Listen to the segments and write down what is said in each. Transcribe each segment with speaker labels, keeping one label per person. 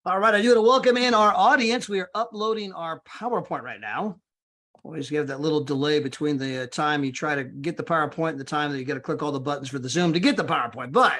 Speaker 1: All right, I do want to welcome in our audience. We are uploading our PowerPoint right now. Always give that little delay between the time you try to get the PowerPoint and the time that you got to click all the buttons for the Zoom to get the PowerPoint. But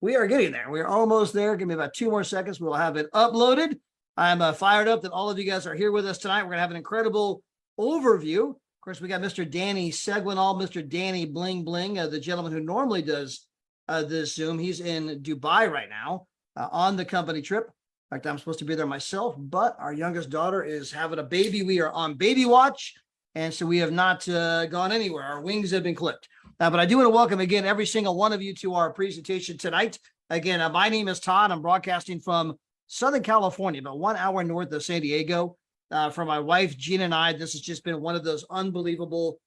Speaker 1: we are getting there. We're almost there. Give me about 2 more seconds. We'll have it uploaded. I'm fired up that all of you guys are here with us tonight. We're going to have an incredible overview. Of course, we got Mr. Danny Seguinall, Mr. Danny Bling Bling, the gentleman who normally does this Zoom. He's in Dubai right now on the company trip. In fact, I'm supposed to be there myself, but our youngest daughter is having a baby. We are on baby watch, and so we have not gone anywhere. Our wings have been clipped. But I do want to welcome again every single one of you to our presentation tonight. Again, my name is Todd. I'm broadcasting from Southern California, about 1 hour north of San Diego. For my wife, Gina, and I, this has just been one of those unbelievable,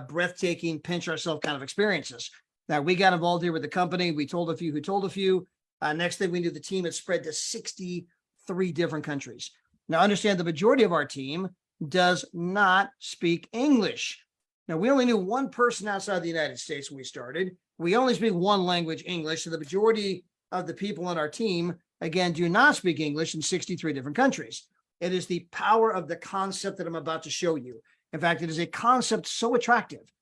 Speaker 1: breathtaking, pinch ourselves kind of experiences. Now, we got involved here with the company. We told a few who told a few. Next thing we knew, the team had spread to 63 different countries. Now, understand the majority of our team does not speak English. Now, we only knew one person outside the United States when we started. We only speak one language, English. So the majority of the people on our team, again, do not speak English in 63 different countries. It is the power of the concept that I'm about to show you. In fact, it is a concept so attractive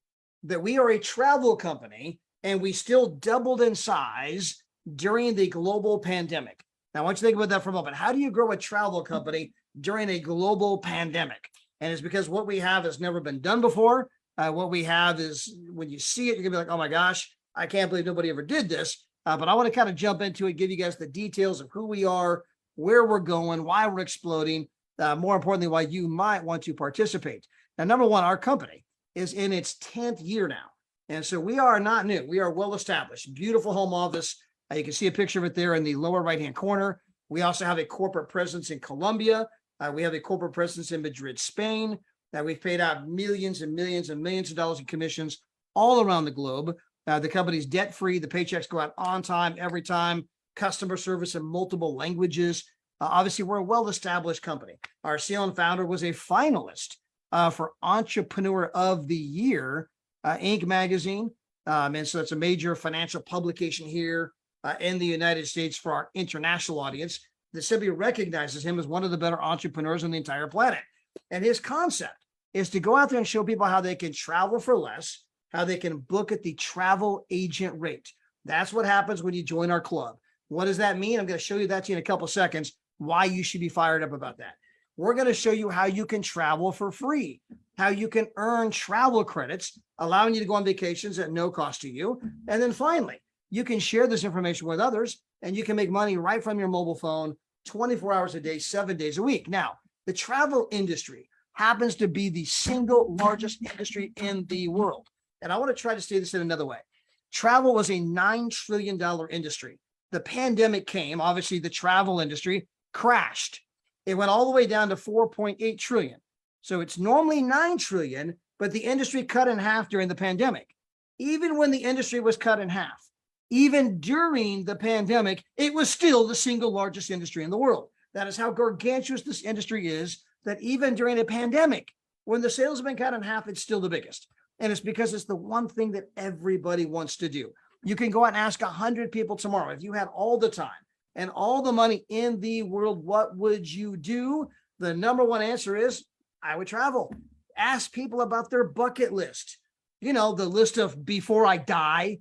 Speaker 1: that we are a travel company and we still doubled in size during the global pandemic. Now, I want you to think about that for a moment. How do you grow a travel company during a global pandemic? And it's because what we have has never been done before. What we have is, when you see it, you're gonna be like, oh my gosh, I can't believe nobody ever did this. But I want to kind of jump into it, give you guys the details of who we are, where we're going, why we're exploding, more importantly, why you might want to participate. Now, number one, our company is in its 10th year now. And so we are not new. We are well established, beautiful home office. You can see a picture of it there in the lower right-hand corner. We also have a corporate presence in Colombia. We have a corporate presence in Madrid, Spain. We've paid out millions and millions and millions of dollars in commissions all around the globe. The company's debt-free. The paychecks go out on time, every time. Customer service in multiple languages. Obviously, we're a well-established company. Our CEO and founder was a finalist for Entrepreneur of the Year, Inc. magazine. And so it's a major financial publication here in the United States for our international audience that simply recognizes him as one of the better entrepreneurs on the entire planet. And his concept is to go out there and show people how they can travel for less, how they can book at the travel agent rate. That's what happens when you join our club. What does that mean? I'm going to show you that to you in a couple of seconds, why you should be fired up about that. We're going to show you how you can travel for free, how you can earn travel credits, allowing you to go on vacations at no cost to you. And then finally, you can share this information with others, and you can make money right from your mobile phone 24 hours a day, 7 days a week. Now, the travel industry happens to be the single largest industry in the world. And I want to try to say this in another way. Travel was a $9 trillion industry. The pandemic came, obviously the travel industry crashed. It went all the way down to 4.8 trillion. So it's normally 9 trillion, but the industry cut in half during the pandemic. Even when the industry was cut in half, even during the pandemic, it was still the single largest industry in the world. That is how gargantuous this industry is, that even during a pandemic, when the sales have been cut in half, it's still the biggest. And it's because it's the one thing that everybody wants to do. You can go out and ask 100 people tomorrow, if you had all the time and all the money in the world, what would you do? The number one answer is, I would travel. Ask people about their bucket list. You know, the list of before I die.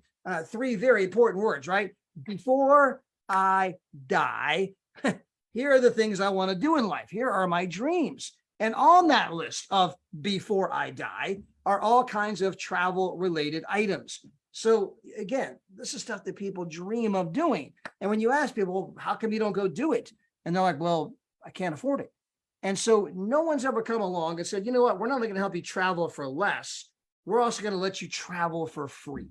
Speaker 1: 3 very important words, right? Before I die, here are the things I want to do in life. Here are my dreams. And on that list of before I die are all kinds of travel related items. So again, this is stuff that people dream of doing. And when you ask people, how come you don't go do it? And they're like, well, I can't afford it. And so no one's ever come along and said, you know what, we're not only going to help you travel for less, we're also going to let you travel for free.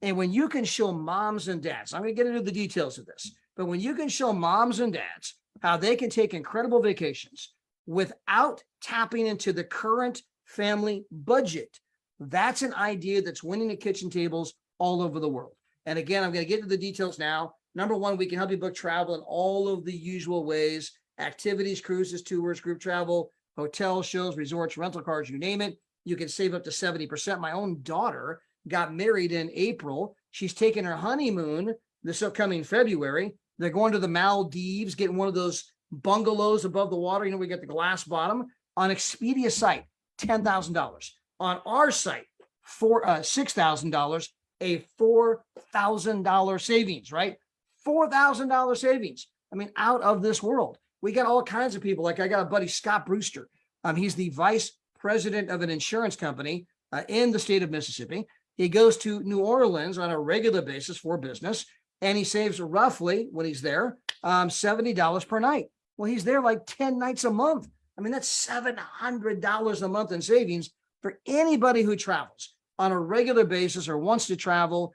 Speaker 1: And when you can show moms and dads, I'm going to get into the details of this, but when you can show moms and dads how they can take incredible vacations without tapping into the current family budget, that's an idea that's winning at kitchen tables all over the world. And again, I'm going to get into the details now. Number one, we can help you book travel in all of the usual ways: activities, cruises, tours, group travel, hotels, shows, resorts, rental cars, you name it. You can save up to 70%. My own daughter got married in April. She's taking her honeymoon this upcoming February. They're going to the Maldives, getting one of those bungalows above the water. You know, we get the glass bottom. On Expedia site, $10,000. On our site, $6,000, a $4,000 savings, right? $4,000 savings. I mean, out of this world. We got all kinds of people. Like I got a buddy, Scott Brewster. He's the vice president of an insurance company in the state of Mississippi. He goes to New Orleans on a regular basis for business, and he saves roughly, when he's there, $70 per night. Well, he's there like 10 nights a month. I mean, that's $700 a month in savings for anybody who travels on a regular basis or wants to travel.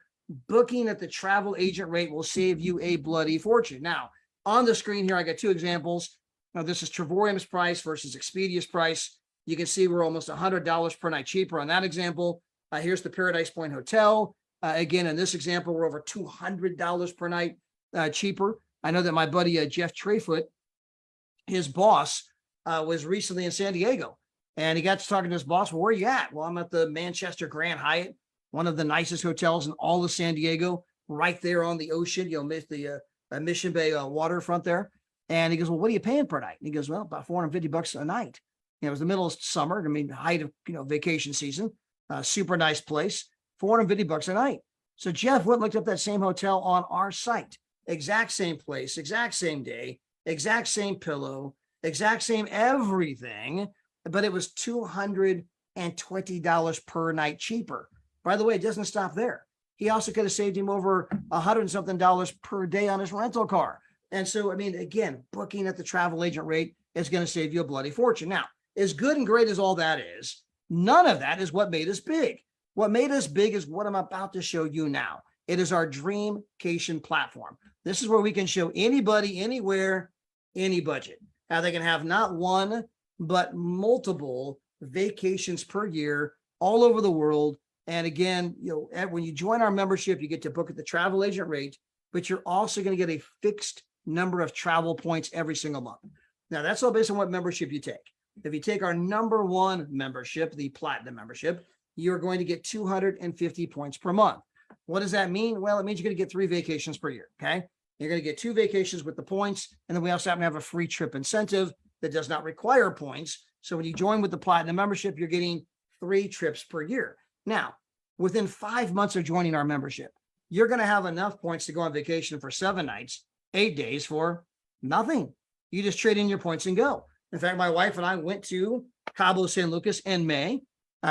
Speaker 1: Booking at the travel agent rate will save you a bloody fortune. Now, on the screen here, I got two examples. Now, this is Travorium's price versus Expedia's price. You can see we're almost $100 per night cheaper on that example. Here's the Paradise Point Hotel. Again, in this example, we're over $200 per night cheaper. I know that my buddy Jeff Trefoot, his boss, was recently in San Diego, and he got to talking to his boss. Well, where are you at? Well, I'm at the Manchester Grand Hyatt, one of the nicest hotels in all of San Diego, right there on the ocean. You'll miss the Mission Bay waterfront there. And he goes, well, what are you paying per night? And he goes, well, about $450 a night. You know, it was the middle of summer. I mean, height of, vacation season, super nice place, $450 a night. So Jeff went and looked up that same hotel on our site, exact same place, exact same day, exact same pillow, exact same everything, but it was $220 per night cheaper. By the way, it doesn't stop there. He also could have saved him over $100 and something per day on his rental car. And so, I mean, again, booking at the travel agent rate is going to save you a bloody fortune. Now, as good and great as all that is, none of that is what made us big. What made us big is what I'm about to show you now. It is our Dreamcation platform. This is where we can show anybody, anywhere, any budget, how they can have not one, but multiple vacations per year all over the world. And again, when you join our membership, you get to book at the travel agent rate, but you're also going to get a fixed number of travel points every single month. Now, that's all based on what membership you take. If you take our number one membership, the Platinum membership, you're going to get 250 points per month. What does that mean? Well, it means you're going to get 3 vacations per year, okay? You're going to get 2 vacations with the points, and then we also happen to have a free trip incentive that does not require points. So when you join with the Platinum membership, you're getting 3 trips per year. Now, within 5 months of joining our membership, you're going to have enough points to go on vacation for 7 nights, 8 days for nothing. You just trade in your points and go. In fact, my wife and I went to Cabo San Lucas in May.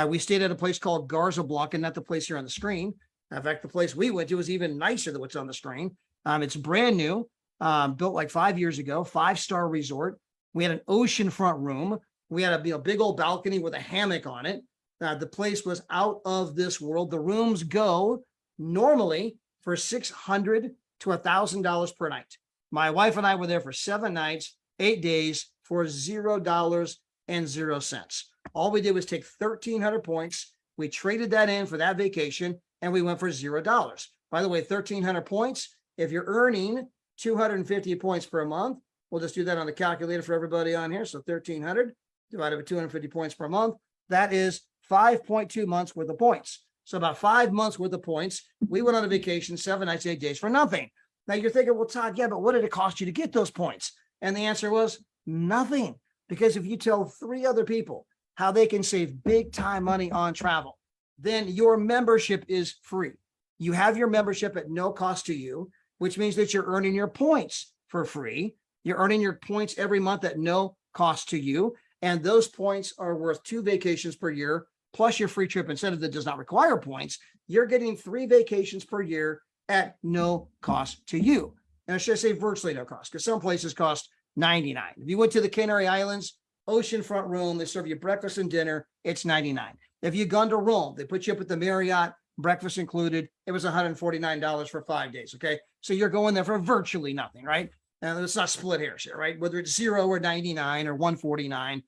Speaker 1: We stayed at a place called Garza Blanca, not the place here on the screen. In fact, the place we went to was even nicer than what's on the screen. It's brand new, built like 5 years ago, 5-star resort. We had an oceanfront room. We had a big old balcony with a hammock on it. The place was out of this world. The rooms go normally for $600 to $1,000 per night. My wife and I were there for 7 nights, 8 days for $0.00. All we did was take 1,300 points. We traded that in for that vacation, and we went for $0. By the way, 1,300 points. If you're earning 250 points per month, we'll just do that on the calculator for everybody on here. So 1,300 divided by 250 points per month. That is 5.2 months worth of points. So about 5 months worth of points. We went on a vacation, 7 nights, 8 days for nothing. Now you're thinking, well, Todd, yeah, but what did it cost you to get those points? And the answer was nothing. Because if you tell 3 other people how they can save big time money on travel, then your membership is free. You have your membership at no cost to you, which means that you're earning your points for free. You're earning your points every month at no cost to you. And those points are worth 2 vacations per year, plus your free trip incentive that does not require points. You're getting 3 vacations per year at no cost to you. And I should say virtually no cost, because some places cost $99. If you went to the Canary Islands, oceanfront room, they serve you breakfast and dinner, it's $99. If you've gone to Rome, they put you up at the Marriott, breakfast included, it was $149 for 5 days, okay? So you're going there for virtually nothing, right? And let's not split hairs here, right? Whether it's 0 or 99 or 149,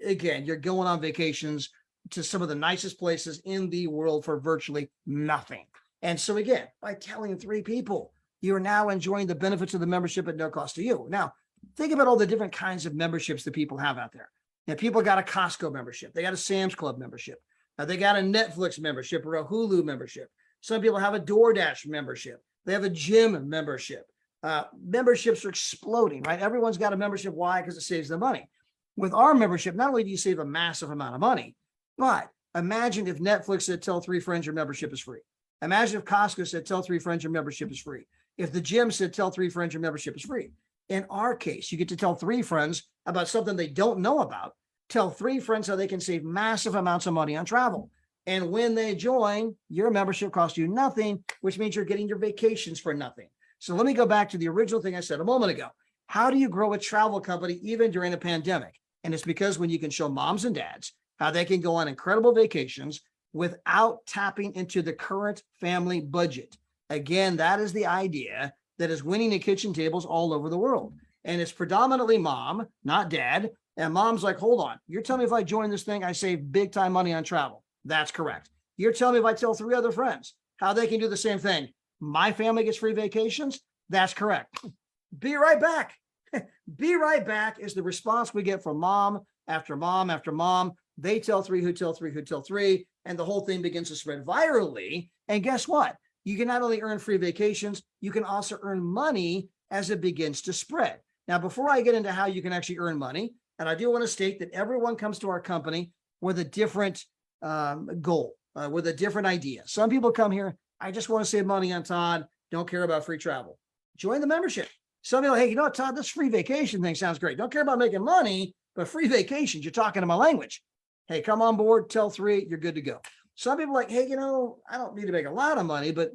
Speaker 1: again, you're going on vacations to some of the nicest places in the world for virtually nothing. And so again, by telling 3 people, you're now enjoying the benefits of the membership at no cost to you. Now, think about all the different kinds of memberships that people have out there. You know, people got a Costco membership. They got a Sam's Club membership. They got a Netflix membership or a Hulu membership. Some people have a DoorDash membership. They have a gym membership. Memberships are exploding, right? Everyone's got a membership. Why? Because it saves them money. With our membership, not only do you save a massive amount of money, but imagine if Netflix said, tell 3 friends your membership is free. Imagine if Costco said, tell 3 friends your membership is free. If the gym said, tell 3 friends your membership is free. In our case, you get to tell 3 friends about something they don't know about. Tell 3 friends how they can save massive amounts of money on travel. And when they join, your membership costs you nothing, which means you're getting your vacations for nothing. So let me go back to the original thing I said a moment ago. How do you grow a travel company even during a pandemic? And it's because when you can show moms and dads how they can go on incredible vacations without tapping into the current family budget. Again, that is the idea that is winning at kitchen tables all over the world. And it's predominantly mom, not dad. And mom's like, hold on, you're telling me if I join this thing, I save big time money on travel. That's correct. You're telling me if I tell 3 other friends how they can do the same thing, my family gets free vacations. That's correct. Be right back. Be right back is the response we get from mom after mom after mom. They tell 3 who tell 3 who tell 3, and the whole thing begins to spread virally. And guess what? You can not only earn free vacations, you can also earn money as it begins to spread. Now, before I get into how you can actually earn money, and I do want to state that everyone comes to our company with a different goal, with a different idea. Some people come here, I just want to save money on Todd, don't care about free travel. Join the membership. Some people, hey, you know what, Todd, this free vacation thing sounds great. Don't care about making money, but free vacations, you're talking to my language. Hey, come on board, tell 3, you're good to go. Some people are like, hey, I don't need to make a lot of money, but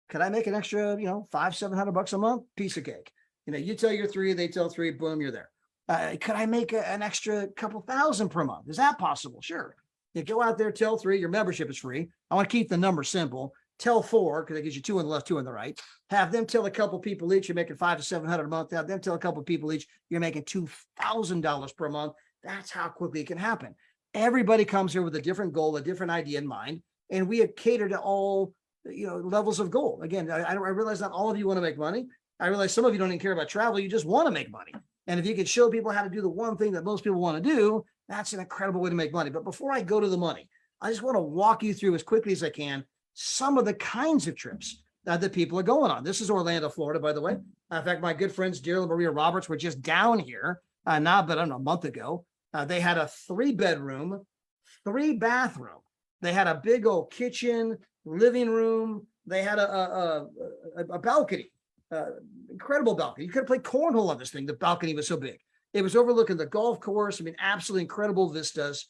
Speaker 1: could I make an extra, $500-700 a month? Piece of cake. You tell your 3, they tell 3, boom, you're there. Could I make an extra couple thousand per month? Is that possible? Sure. You go out there, tell 3, your membership is free. I want to keep the number simple. Tell 4, because it gives you 2 on the left, 2 on the right. Have them tell a couple people each, you're making $500 to $700 a month. Have them tell a couple people each, you're making $2,000 per month. That's how quickly it can happen. Everybody comes here with a different goal, a different idea in mind, and we have catered to all levels of goal. Again, I realize not all of you want to make money. I realize some of you don't even care about travel. You just want to make money. And if you could show people how to do the one thing that most people want to do, that's an incredible way to make money. But before I go to the money, I just want to walk you through as quickly as I can some of the kinds of trips that people are going on. This is Orlando, Florida, by the way. In fact, my good friends, Daryl and Maria Roberts, were just down here, a month ago. They had a 3-bedroom, 3-bathroom. They had a big old kitchen, living room. They had a balcony, incredible balcony. You could have played cornhole on this thing. The balcony was so big. It was overlooking the golf course. Absolutely incredible vistas.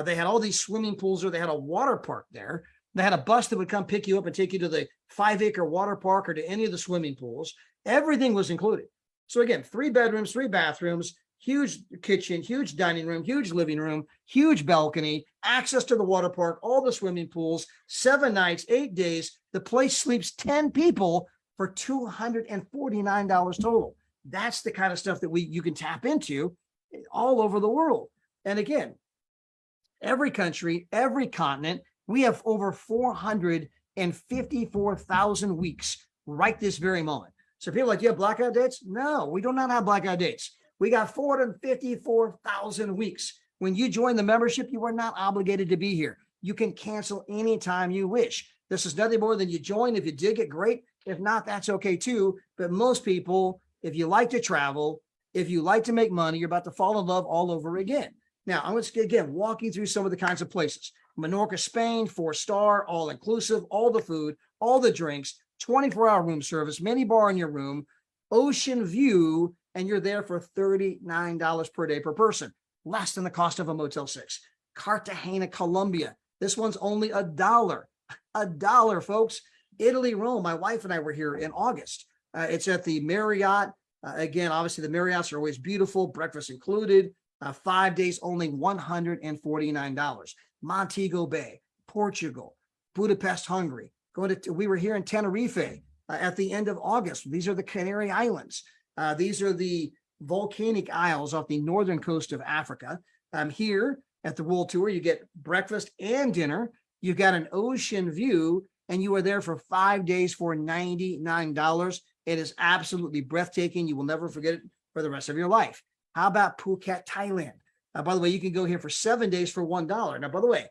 Speaker 1: They had all these swimming pools there. They had a water park there. They had a bus that would come pick you up and take you to the 5-acre water park or to any of the swimming pools. Everything was included. So again, 3 bedrooms, 3 bathrooms, huge kitchen, huge dining room, huge living room, huge balcony, access to the water park, all the swimming pools, 7 nights, 8 days. The place sleeps 10 people for $249 total. That's the kind of stuff that you can tap into all over the world. And again, every country, every continent, we have over 454,000 weeks right this very moment. So people are like, you have blackout dates? No, we do not have blackout dates. We got 454,000 weeks. When you join the membership, you are not obligated to be here. You can cancel anytime you wish. This is nothing more than you join. If you dig it, great. If not, that's okay too. But most people, if you like to travel, if you like to make money, you're about to fall in love all over again. Now, I'm going to, again, walk you through some of the kinds of places. Menorca, Spain, 4-star, all-inclusive, all the food, all the drinks, 24-hour room service, mini bar in your room, ocean view, and you're there for $39 per day per person, less than the cost of a Motel 6. Cartagena, Colombia. This one's only $1. $1, folks. Italy, Rome. My wife and I were here in August. It's at the Marriott. Again, obviously the Marriotts are always beautiful, breakfast included. 5 days, only $149. Montego Bay, Portugal, Budapest, Hungary. We were here in Tenerife at the end of August. These are the Canary Islands. These are the volcanic isles off the northern coast of Africa. Here at the World Tour, you get breakfast and dinner. You've got an ocean view, and you are there for 5 days for $99. It is absolutely breathtaking. You will never forget it for the rest of your life. How about Phuket, Thailand? By the way, you can go here for 7 days for $1. Now, by the way,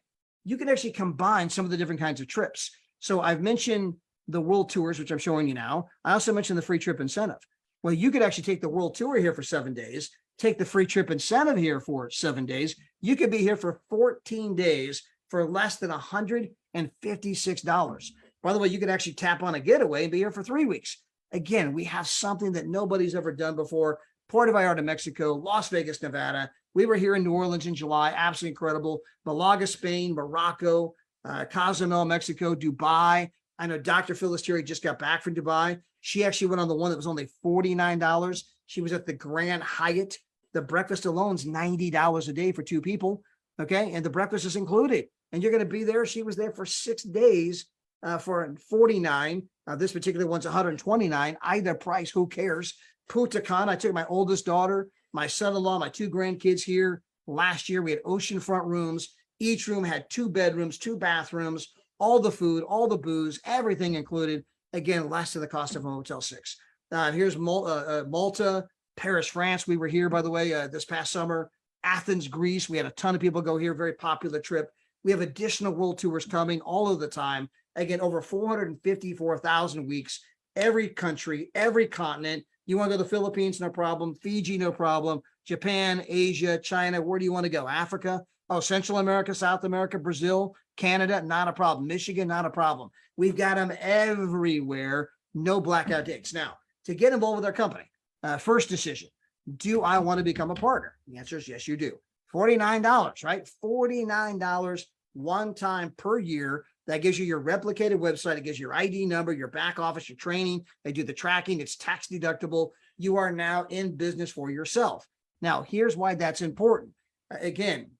Speaker 1: you can actually combine some of the different kinds of trips. So I've mentioned the world tours, which I'm showing you now. I also mentioned the free trip incentive. Well, you could actually take the world tour here for 7 days, take the free trip incentive here for 7 days. You could be here for 14 days for less than $156. By the way, you could actually tap on a getaway and be here for 3 weeks. Again, we have something that nobody's ever done before. Puerto Vallarta, Mexico, Las Vegas, Nevada. We were here in New Orleans in July. Absolutely incredible. Malaga, Spain, Morocco, Cozumel, Mexico, Dubai. I know Dr. Phyllis Terry just got back from Dubai. She actually went on the one that was only $49. She was at the Grand Hyatt. The breakfast alone is $90 a day for 2 people. Okay. And the breakfast is included. And you're going to be there. She was there for 6 days for $49. This particular one's $129. Either price, who cares? Punta Cana. I took my oldest daughter, my son-in-law, my 2 grandkids here. Last year, we had oceanfront rooms. Each room had 2 bedrooms, 2 bathrooms, all the food, all the booze, everything included. Again, less than the cost of a Motel 6. Here's Malta, Paris, France. We were here, by the way, this past summer. Athens, Greece. We had a ton of people go here. Very popular trip. We have additional world tours coming all of the time. Again, over 454,000 weeks. Every country, every continent. You want to go to the Philippines? No problem. Fiji? No problem. Japan, Asia, China. Where do you want to go? Africa? Oh, Central America, South America, Brazil, Canada, not a problem. Michigan, not a problem. We've got them everywhere. No blackout dates. Now, to get involved with our company, first decision, do I want to become a partner? The answer is yes, you do. $49, right? $49 one time per year. That gives you your replicated website. It gives you your ID number, your back office, your training. They do the tracking. It's tax deductible. You are now in business for yourself. Now, here's why that's important. Again,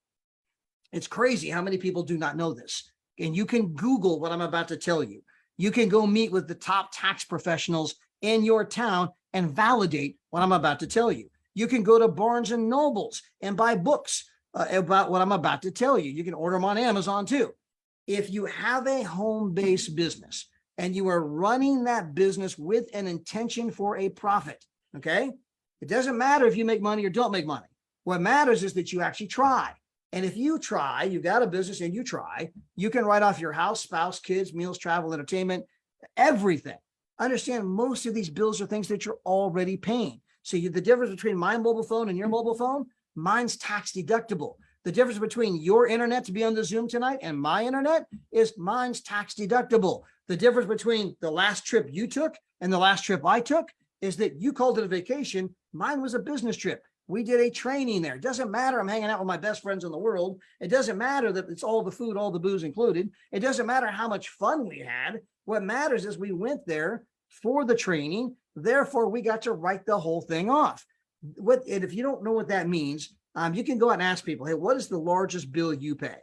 Speaker 1: it's crazy how many people do not know this. And you can Google what I'm about to tell you. You can go meet with the top tax professionals in your town and validate what I'm about to tell you. You can go to Barnes and Nobles and buy books about what I'm about to tell you. You can order them on Amazon too. If you have a home-based business and you are running that business with an intention for a profit, okay? It doesn't matter if you make money or don't make money. What matters is that you actually try. And if you try, you've got a business and you try, you can write off your house, spouse, kids, meals, travel, entertainment, everything. Understand most of these bills are things that you're already paying. So the difference between my mobile phone and your mobile phone, mine's tax deductible. The difference between your internet to be on the Zoom tonight and my internet is mine's tax deductible. The difference between the last trip you took and the last trip I took is that you called it a vacation. Mine was a business trip. We did a training there. It doesn't matter I'm hanging out with my best friends in the world. It doesn't matter that it's all the food, all the booze included. It doesn't matter how much fun we had. What matters is we went there for the training. Therefore, we got to write the whole thing off. And if you don't know what that means, you can go out and ask people, hey, what is the largest bill you pay?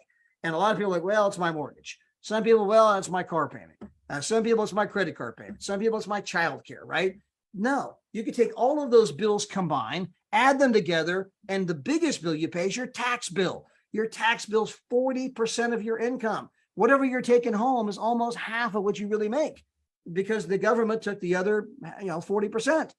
Speaker 1: And a lot of people are like, well, it's my mortgage. Some people, well, it's my car payment. Some people, it's my credit card payment. Some people, it's my child care, right? No, you can take all of those bills combined, add them together, and the biggest bill you pay is your tax bill. Your tax bill's 40% of your income. Whatever you're taking home is almost half of what you really make because the government took the other, 40%.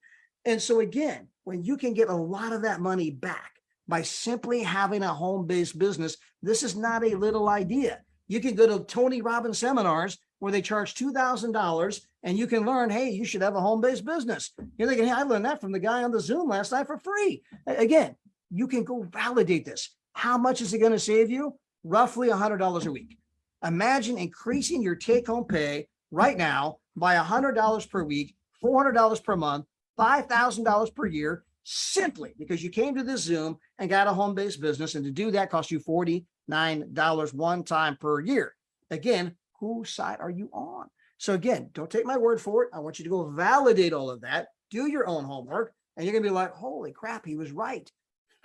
Speaker 1: And so again, when you can get a lot of that money back by simply having a home-based business, this is not a little idea. You can go to Tony Robbins seminars where they charge $2,000 and you can learn, hey, you should have a home-based business. You're thinking, hey, I learned that from the guy on the Zoom last night for free. Again, you can go validate this. How much is it going to save you? Roughly $100 a week. Imagine increasing your take-home pay right now by $100 per week, $400 per month, $5,000 per year, simply because you came to this Zoom and got a home-based business. And to do that costs you $49 one time per year. Again, whose side are you on? So again, don't take my word for it. I want you to go validate all of that, do your own homework, and you're going to be like, holy crap, he was right.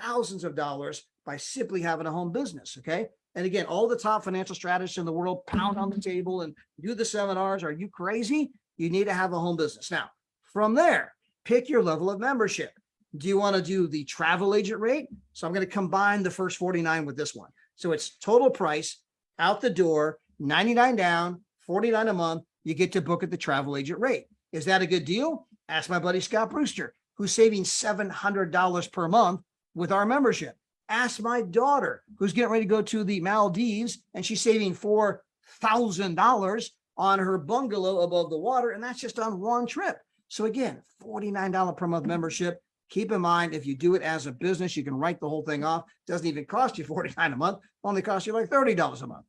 Speaker 1: Thousands of dollars by simply having a home business, okay? And again, all the top financial strategists in the world pound on the table and do the seminars. Are you crazy? You need to have a home business. Now, from there, pick your level of membership. Do you want to do the travel agent rate? So I'm going to combine the first 49 with this one. So it's total price out the door, 99 down, 49 a month. You get to book at the travel agent rate. Is that a good deal? Ask my buddy Scott Brewster, who's saving $700 per month with our membership. Ask my daughter, who's getting ready to go to the Maldives, and she's saving $4,000 on her bungalow above the water, and that's just on one trip. So again, $49 per month membership. Keep in mind, if you do it as a business, you can write the whole thing off. It doesn't even cost you $49 a month, only costs you like $30 a month.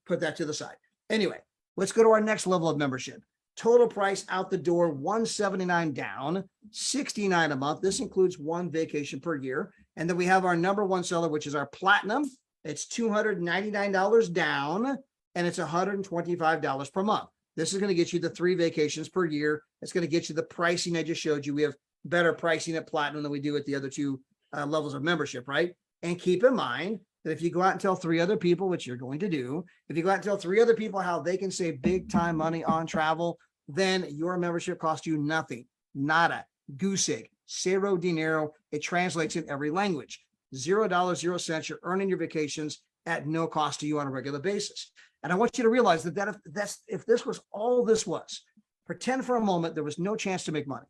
Speaker 1: Put that to the side. Anyway, let's go to our next level of membership. Total price out the door, $179 down, $69 a month. This includes one vacation per year. And then we have our number one seller, which is our platinum. It's $299 down, and it's $125 per month. This is going to get you the 3 vacations per year. It's going to get you the pricing I just showed you. We have better pricing at platinum than we do at the other 2 levels of membership, right? And keep in mind that if you go out and tell 3 other people, which you're going to do, if you go out and tell 3 other people how they can save big time money on travel, then your membership costs you nothing, nada, goose egg, cero dinero. It translates in every language. $0, 0 cents. You're earning your vacations at no cost to you on a regular basis. And I want you to realize if this was all this was, pretend for a moment there was no chance to make money,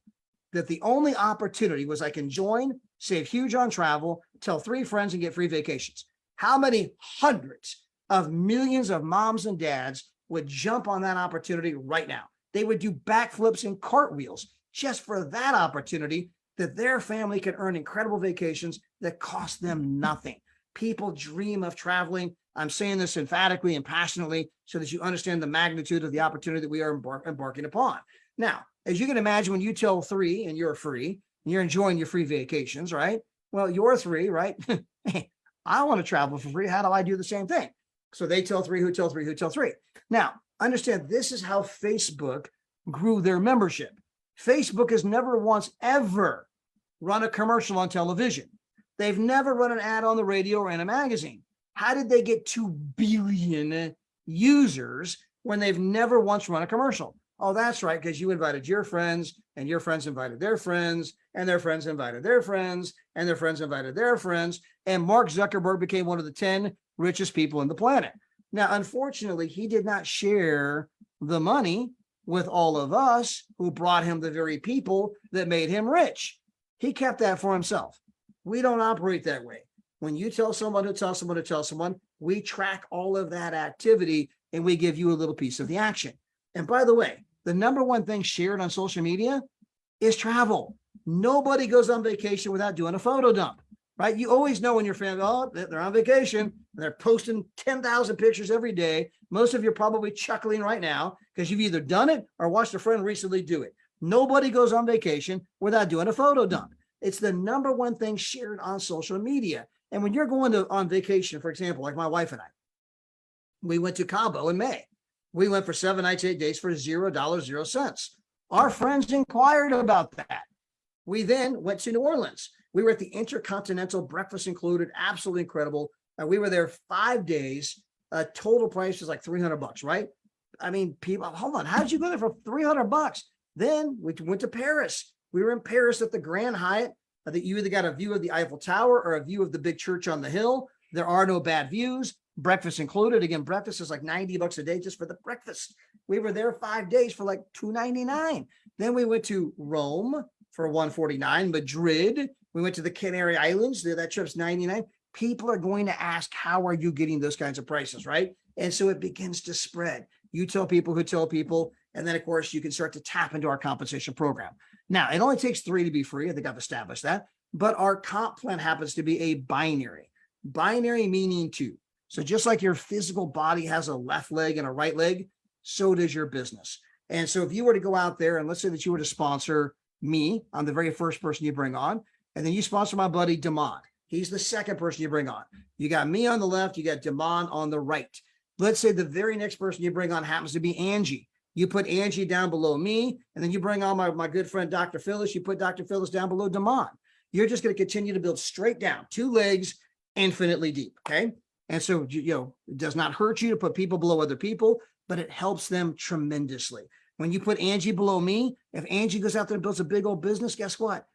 Speaker 1: that the only opportunity was I can join, save huge on travel, tell 3 friends and get free vacations. How many hundreds of millions of moms and dads would jump on that opportunity right now? They would do backflips and cartwheels just for that opportunity, that their family can earn incredible vacations that cost them nothing. People dream of traveling. I'm saying this emphatically and passionately so that you understand the magnitude of the opportunity that we are embarking upon. Now, as you can imagine, when you tell 3 and you're free and you're enjoying your free vacations, right? Well, you're 3, right? Hey, I want to travel for free. How do I do the same thing? So they tell 3 who tell 3 who tell 3. Now, understand, this is how Facebook grew their membership. Facebook has never once ever run a commercial on television. They've never run an ad on the radio or in a magazine. How did they get 2 billion users when they've never once run a commercial? Oh, that's right, because you invited your friends, and your friends invited their friends, and their friends invited their friends, and their friends invited their friends, and Mark Zuckerberg became one of the 10 richest people on the planet. Now, unfortunately, he did not share the money with all of us who brought him the very people that made him rich. He kept that for himself. We don't operate that way. When you tell someone who tells someone to tell someone, we track all of that activity and we give you a little piece of the action. And by the way, the number one thing shared on social media is travel. Nobody goes on vacation without doing a photo dump, right? You always know when your family, oh, they're on vacation and they're posting 10,000 pictures every day. Most of you are probably chuckling right now because you've either done it or watched a friend recently do it. Nobody goes on vacation without doing a photo dump. It's the number one thing shared on social media. And when you're going on vacation, for example, like my wife and I, we went to Cabo in May. We went for 7 nights, 8 days for $0, 0 cents. Our friends inquired about that. We then went to New Orleans. We were at the Intercontinental, breakfast included, absolutely incredible. We were there 5 days. Total price was like $300, right? I mean, people, hold on, how did you go there for $300? Then we went to Paris. We were in Paris at the Grand Hyatt. That you either got a view of the Eiffel Tower or a view of the big church on the hill. There are no bad views. Breakfast included. Again, breakfast is like $90 a day just for the breakfast. We were there 5 days for like $299. Then we went to Rome for $149. Madrid. We went to the Canary Islands. That trip's $99. People are going to ask, how are you getting those kinds of prices, right? And so it begins to spread. You tell people who tell people. And then, of course, you can start to tap into our compensation program. Now, it only takes 3 to be free. I think I've established that. But our comp plan happens to be a binary. Binary meaning 2. So just like your physical body has a left leg and a right leg, so does your business. And so if you were to go out there and let's say that you were to sponsor me, I'm the very first person you bring on. And then you sponsor my buddy, Damon. He's the second person you bring on. You got me on the left. You got Damon on the right. Let's say the very next person you bring on happens to be Angie. You put Angie down below me, and then you bring on my good friend, Dr. Phyllis. You put Dr. Phyllis down below Damon. You're just going to continue to build straight down, 2 legs, infinitely deep, okay? And so, it does not hurt you to put people below other people, but it helps them tremendously. When you put Angie below me, if Angie goes out there and builds a big old business, guess what?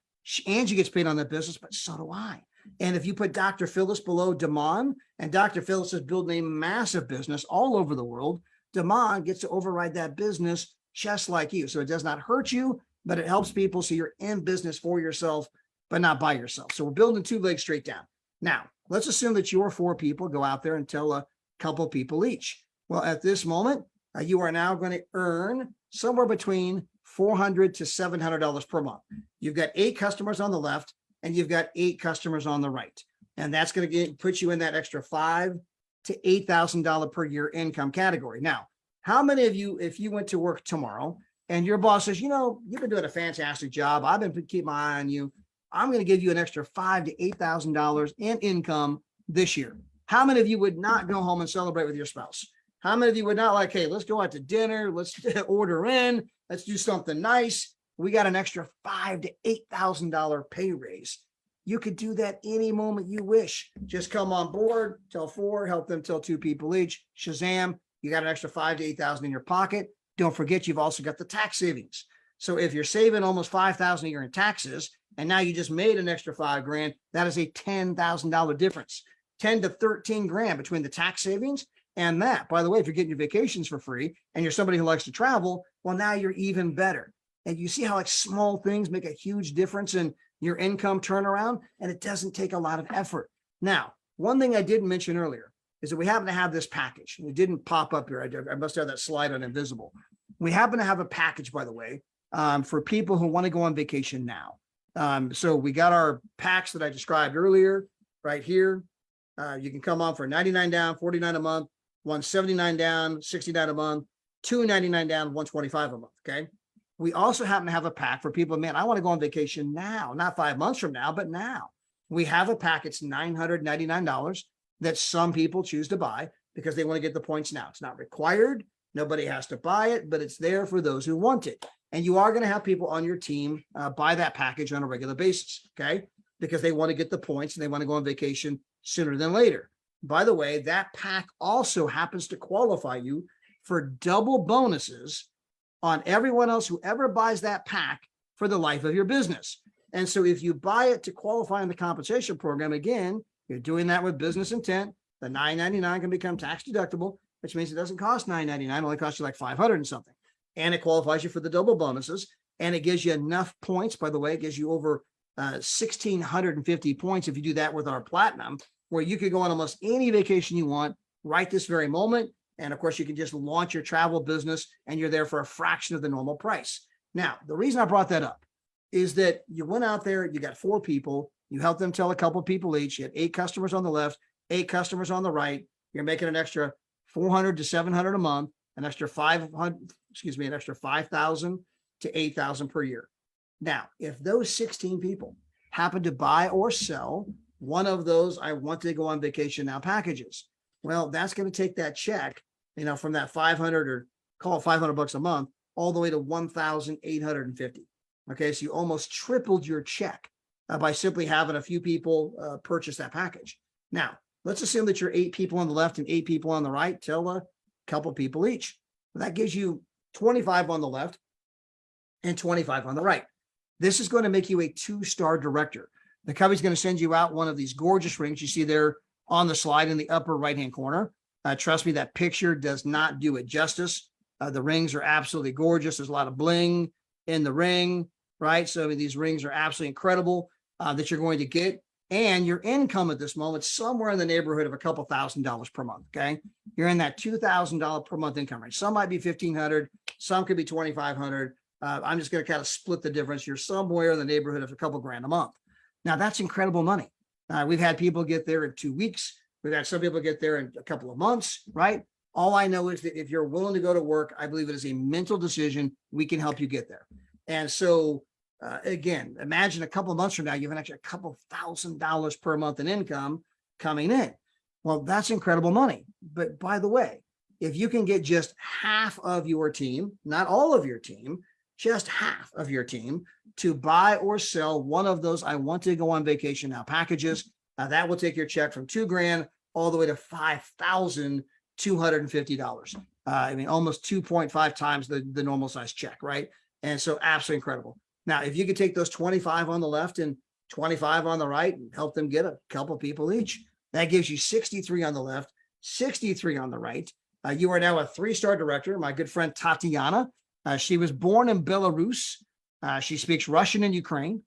Speaker 1: Angie gets paid on that business, but so do I. And if you put Dr. Phyllis below Damon, and Dr. Phyllis is building a massive business all over the world, Damon gets to override that business just like you. So it does not hurt you, but it helps people. So you're in business for yourself, but not by yourself. So we're building 2 legs straight down. Now, let's assume that your 4 people go out there and tell a couple people each. Well, at this moment, you are now going to earn somewhere between $400 to $700 per month. You've got 8 customers on the left and you've got 8 customers on the right. And that's going to put you in that extra $5,000 to $8,000 per year income category. Now, how many of you, if you went to work tomorrow and your boss says, you know, you've been doing a fantastic job, I've been keeping my eye on you, I'm going to give you an extra $5,000 to $8,000 in income this year? How many of you would not go home and celebrate with your spouse? How many of you would not like, hey, let's go out to dinner, let's order in, let's do something nice. We got an extra $5,000 to $8,000 pay raise. You could do that any moment you wish. Just come on board, tell 4, help them tell 2 people each. Shazam, you got an extra $5,000 to $8,000 in your pocket. Don't forget, you've also got the tax savings. So if you're saving almost $5,000 a year in taxes, and now you just made an extra $5,000, that is a $10,000 difference. 10 to 13 grand between the tax savings and that. By the way, if you're getting your vacations for free and you're somebody who likes to travel, well, now you're even better. And you see how like small things make a huge difference in your income turnaround, and it doesn't take a lot of effort. Now, one thing I didn't mention earlier is that we happen to have this package. It didn't pop up here. I must have that slide on invisible. We happen to have a package, by the way, for people who want to go on vacation now. So we got our packs that I described earlier right here. You can come on for $99 down, $49 a month, $179 down, $69 a month, $299 down, $125 a month. Okay. We also happen to have a pack for people, man, I want to go on vacation now, not 5 months from now, but now. We have a pack. It's $999 that some people choose to buy because they want to get the points now. It's not required. Nobody has to buy it, but it's there for those who want it. And you are going to have people on your team buy that package on a regular basis. Okay. Because they want to get the points and they want to go on vacation sooner than later. By the way, that pack also happens to qualify you for double bonuses on everyone else who ever buys that pack for the life of your business. And so if you buy it to qualify in the compensation program, again, you're doing that with business intent. The $999 can become tax deductible, which means it doesn't cost $999, it only costs you like $500 and something. And it qualifies you for the double bonuses. And it gives you enough points. By the way, it gives you over 1,650 points if you do that with our platinum, where you could go on almost any vacation you want right this very moment. And of course, you can just launch your travel business and you're there for a fraction of the normal price. Now, the reason I brought that up is that you went out there, you got 4 people, you helped them tell a couple of people each, you had 8 customers on the left, 8 customers on the right. You're making an extra $400 to $700 a month, an extra $5,000 to $8,000 per year. Now, if those 16 people happen to buy or sell one of those I want to go on vacation now packages, well, that's going to take that check, from that 500 or call it $500 a month all the way to 1,850. Okay. So you almost tripled your check by simply having a few people purchase that package. Now, let's assume that you're 8 people on the left and 8 people on the right, tell a couple people each. That gives you 25 on the left and 25 on the right. This is going to make you a 2-star director. The company's going to send you out one of these gorgeous rings you see there on the slide in the upper right-hand corner. Trust me, that picture does not do it justice. The rings are absolutely gorgeous. There's a lot of bling in the ring, right? So these rings are absolutely incredible that you're going to get. And your income at this moment, somewhere in the neighborhood of a couple $1,000s per month, okay? You're in that $2,000 per month income range. Some might be $1,500, some could be $2,500. I'm just going to kind of split the difference. You're somewhere in the neighborhood of a couple grand a month. Now, that's incredible money. We've had people get there in 2 weeks. We've had some people get there in a couple of months, right? All I know is that if you're willing to go to work, I believe it is a mental decision. We can help you get there. And so, again, imagine a couple of months from now, you have an extra couple $1,000s per month in income coming in. Well, that's incredible money. But by the way, if you can get just half of your team, not all of your team, just half of your team to buy or sell one of those I want to go on vacation now packages, that will take your check from $2 grand all the way to $5,250. Almost 2.5 times the normal size check, right? And so absolutely incredible. Now, if you could take those 25 on the left and 25 on the right and help them get a couple people each, that gives you 63 on the left, 63 on the right. You are now a 3-star director. My good friend Tatiana, she was born in Belarus. She speaks Russian and Ukraine.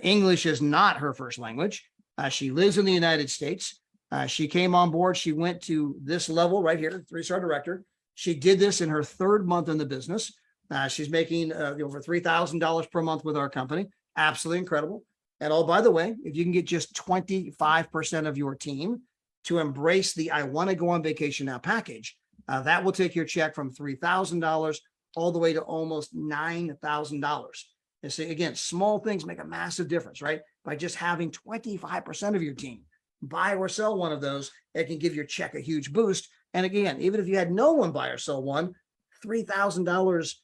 Speaker 1: English is not her first language. She lives in the United States. She came on board. She went to this level right here, 3-star director. She did this in her 3rd month in the business. She's making over $3,000 per month with our company. Absolutely incredible. And oh, by the way, if you can get just 25% of your team to embrace the I want to go on vacation now package, that will take your check from $3,000 all the way to almost $9,000. And so again, small things make a massive difference, right? By just having 25% of your team buy or sell one of those, it can give your check a huge boost. And again, even if you had no one buy or sell one, $3,000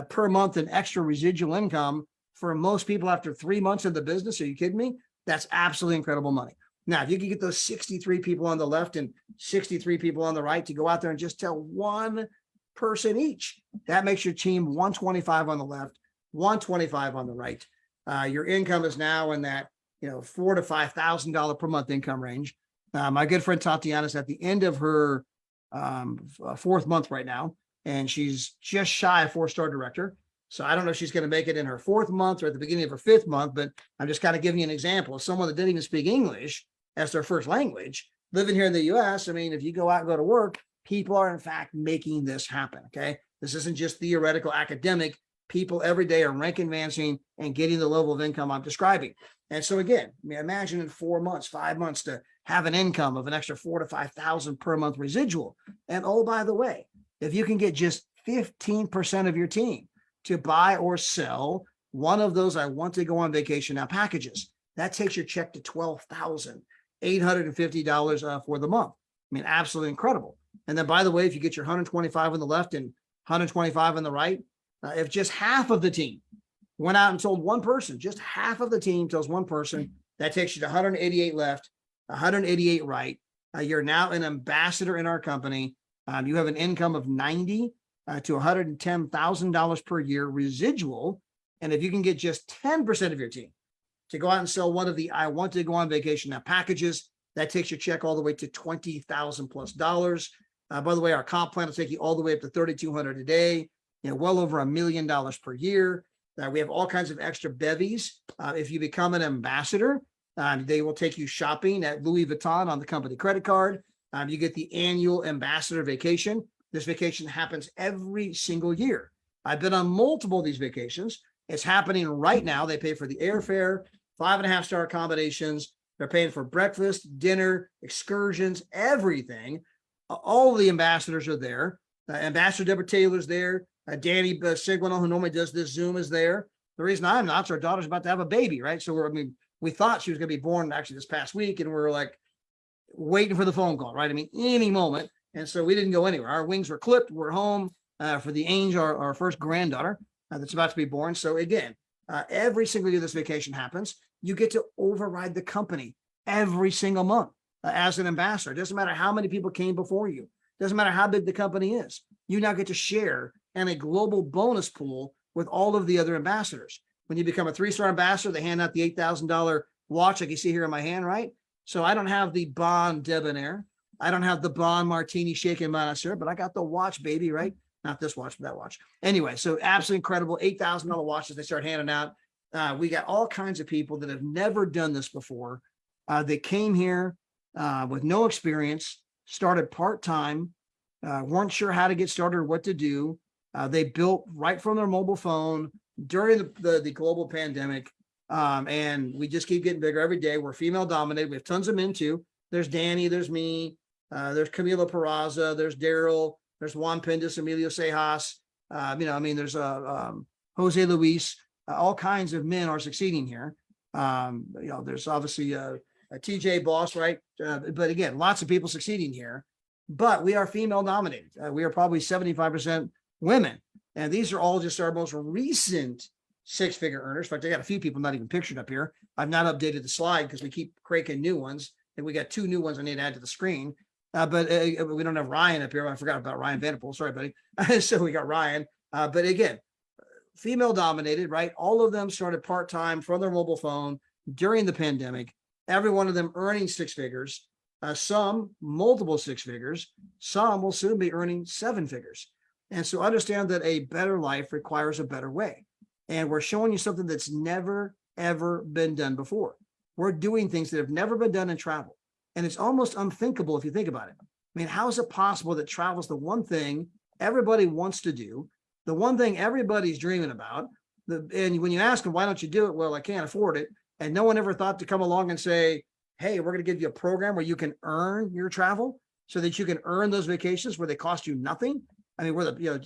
Speaker 1: per month in extra residual income for most people after 3 months of the business. Are you kidding me? That's absolutely incredible money. Now, if you can get those 63 people on the left and 63 people on the right to go out there and just tell one person each, that makes your team 125 on the left, 125 on the right. Your income is now in that $4,000 to $5,000 per month income range. My good friend Tatiana is at the end of her fourth month right now, and she's just shy of 4-star director. So I don't know if she's going to make it in her 4th month or at the beginning of her 5th month, but I'm just kind of giving you an example of someone that didn't even speak English as their first language, living here in the US. I mean, if you go out and go to work, people are in fact making this happen. Okay. This isn't just theoretical academic. People every day are rank advancing and getting the level of income I'm describing. And so again, I mean, imagine in 4 months, 5 months to have an income of an extra 4,000 to 5,000 per month residual. And oh, by the way, if you can get just 15% of your team to buy or sell one of those I want to go on vacation now packages, that takes your check to $12,850 for the month. I mean, absolutely incredible. And then, by the way, if you get your 125 on the left and 125 on the right, if just half of the team went out and told one person, just half of the team tells one person, that takes you to 188 left, 188 right. You're now an ambassador in our company. You have an income of $90,000 to $110,000 per year residual. And if you can get just 10% of your team to go out and sell one of the I want to go on vacation now packages, that takes your check all the way to $20,000 plus dollars. By the way, our comp plan will take you all the way up to $3,200 a day, well over $1 million per year. We have all kinds of extra bevies. If you become an ambassador, they will take you shopping at Louis Vuitton on the company credit card. You get the annual ambassador vacation. This vacation happens every single year. I've been on multiple of these vacations. It's happening right now. They pay for the airfare, 5.5-star accommodations. They're paying for breakfast, dinner, excursions, everything. All of the ambassadors are there. Ambassador Deborah Taylor's there. Danny Sigwell, who normally does this Zoom, is there. The reason I'm not is our daughter's about to have a baby, right? So we thought she was going to be born actually this past week, and we're like waiting for the phone call, right? I mean, any moment. And so we didn't go anywhere. Our wings were clipped. We're home for the Angel, our first granddaughter that's about to be born. So again, every single year this vacation happens, you get to override the company every single month as an ambassador. It doesn't matter how many people came before you. It doesn't matter how big the company is. You now get to share in a global bonus pool with all of the other ambassadors. When you become a 3-star ambassador, they hand out the $8,000 watch like you see here in my hand, right? So I don't have the Bond Debonair. I don't have the Bond Martini Shaken Connoisseur, but I got the watch, baby, right? Not this watch, but that watch. Anyway, so absolutely incredible. $8,000 watches they start handing out. We got all kinds of people that have never done this before. They came here with no experience, started part-time, weren't sure how to get started or what to do. They built right from their mobile phone during the global pandemic. And we just keep getting bigger every day. We're female dominated. We have tons of men too. There's Danny, there's me, there's Camila Peraza, there's Daryl, there's Juan Pendas, Emilio Sejas. There's Jose Luis. All kinds of men are succeeding here. There's obviously a TJ Boss, right? But again, lots of people succeeding here. But we are female dominated. We are probably 75% women. And these are all just our most recent 6-figure earners. In fact, I got a few people not even pictured up here. I've not updated the slide because we keep cranking new ones. And we got 2 new ones I need to add to the screen. But we don't have Ryan up here. I forgot about Ryan Vanderpool. Sorry, buddy. So we got Ryan. But again, female dominated, right? All of them started part-time from their mobile phone during the pandemic. Every one of them earning 6 figures. Some multiple 6 figures. Some will soon be earning 7 figures. And so understand that a better life requires a better way. And we're showing you something that's never, ever been done before. We're doing things that have never been done in travel. And it's almost unthinkable if you think about it. I mean, how is it possible that travel is the one thing everybody wants to do? the one thing everybody's dreaming about. And when you ask them, why don't you do it? Well, I can't afford it. And no one ever thought to come along and say, hey, we're going to give you a program where you can earn your travel so that you can earn those vacations where they cost you nothing. I mean,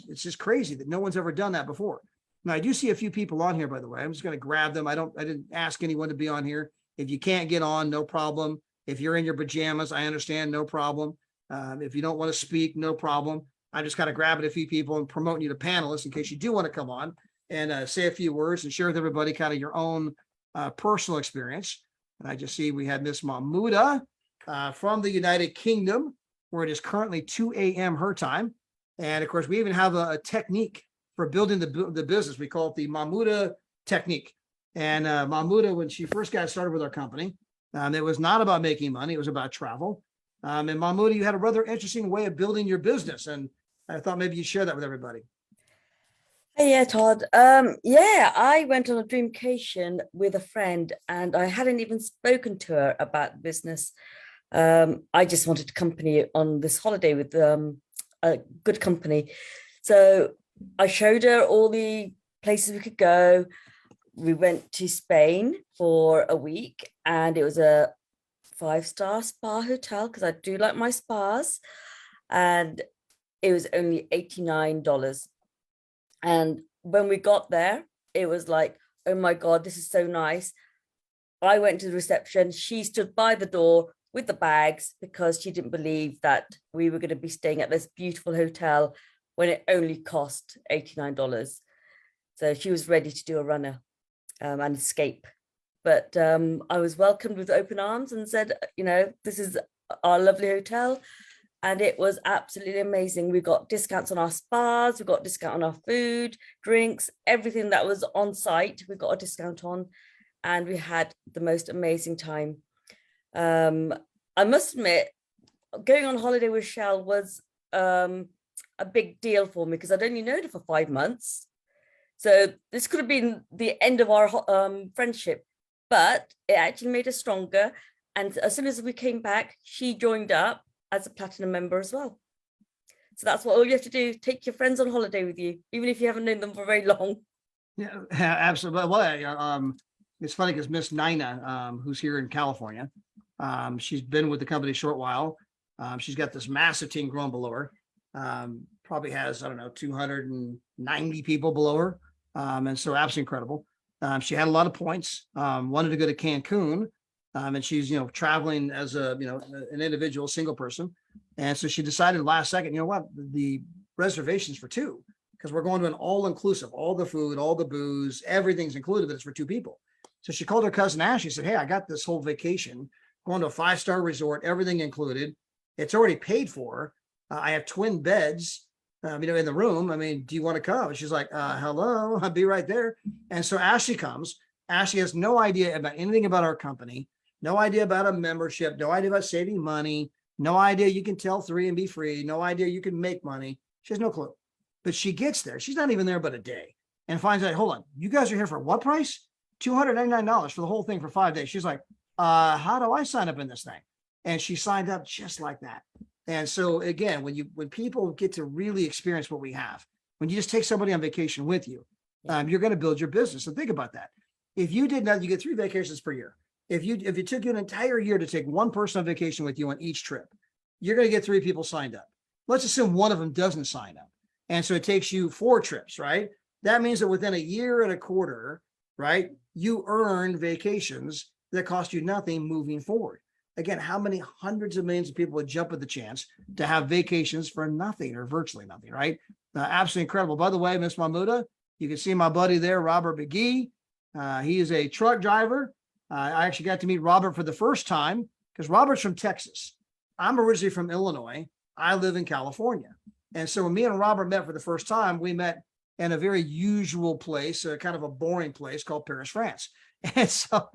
Speaker 1: it's just crazy that no one's ever done that before. Now, I do see a few people on here, by the way. I'm just going to grab them. I didn't ask anyone to be on here. If you can't get on, no problem. If you're in your pajamas, I understand, no problem. If you don't want to speak, no problem. I just kind of grabbing a few people and promoting you to panelists in case you do want to come on and say a few words and share with everybody kind of your own personal experience. And I just see we had Miss Mahmouda from the United Kingdom, where it is currently 2 a.m. her time. And of course, we even have a technique for building the business. We call it the Mahmouda technique. And Mahmouda, when she first got started with our company, it was not about making money. It was about travel. And Mahmouda, you had a rather interesting way of building your business. And I thought maybe you'd share that with everybody.
Speaker 2: Hey, yeah, Todd. I went on a dreamcation with a friend and I hadn't even spoken to her about business. I just wanted to accompany on this holiday with a good company. So I showed her all the places we could go. We went to Spain for a week and it was a 5-star spa hotel because I do like my spas. And it was only $89. And when we got there, it was like, oh my God, this is so nice. I went to the reception. She stood by the door with the bags because she didn't believe that we were going to be staying at this beautiful hotel when it only cost $89. So she was ready to do a runner and escape. But I was welcomed with open arms and said, this is our lovely hotel. And it was absolutely amazing. We got discounts on our spas, we got discount on our food, drinks, everything that was on site, we got a discount on, and we had the most amazing time. I must admit, going on holiday with Shell was a big deal for me because I'd only known her for 5 months. So this could have been the end of our friendship, but it actually made us stronger. And as soon as we came back, she joined up as a platinum member as well. So that's what all you have to do. Take your friends on holiday with you, even if you haven't known them for very long.
Speaker 1: Yeah, absolutely. Well, it's funny because Miss Nina, who's here in California, she's been with the company a short while. She's got this massive team growing below her. Probably has, 290 people below her. And so absolutely incredible. She had a lot of points, wanted to go to Cancun. And she's, traveling as an individual single person. And so she decided last second, you know what, the reservation's for 2, because we're going to an all-inclusive, all the food, all the booze, everything's included, but it's for 2 people. So she called her cousin Ashley, said, hey, I got this whole vacation, going to a 5-star resort, everything included. It's already paid for. I have twin beds, in the room. I mean, do you want to come? And she's like, hello, I'll be right there. And so Ashley comes. Ashley has no idea about anything about our company. No idea about a membership, no idea about saving money, no idea you can tell 3 and be free, no idea you can make money. She has no clue. But she gets there. She's not even there but a day and finds out, hold on, you guys are here for what price? $299 for the whole thing for 5 days. She's like, how do I sign up in this thing? And she signed up just like that. And so again, when people get to really experience what we have, when you just take somebody on vacation with you, you're going to build your business. So think about that. If you did not, you get 3 vacations per year. If it took you an entire year to take one person on vacation with you on each trip, you're going to get 3 people signed up. Let's assume one of them doesn't sign up. And so it takes you 4 trips, right? That means that within a year and a quarter, right, you earn vacations that cost you nothing moving forward. Again, how many hundreds of millions of people would jump at the chance to have vacations for nothing or virtually nothing, right? Absolutely incredible. By the way, Miss Mahmouda, you can see my buddy there, Robert McGee. He is a truck driver. I actually got to meet Robert for the first time because Robert's from Texas. I'm originally from Illinois. I live in California. And so when me and Robert met for the first time, we met in a very usual place, kind of a boring place called Paris, France. And so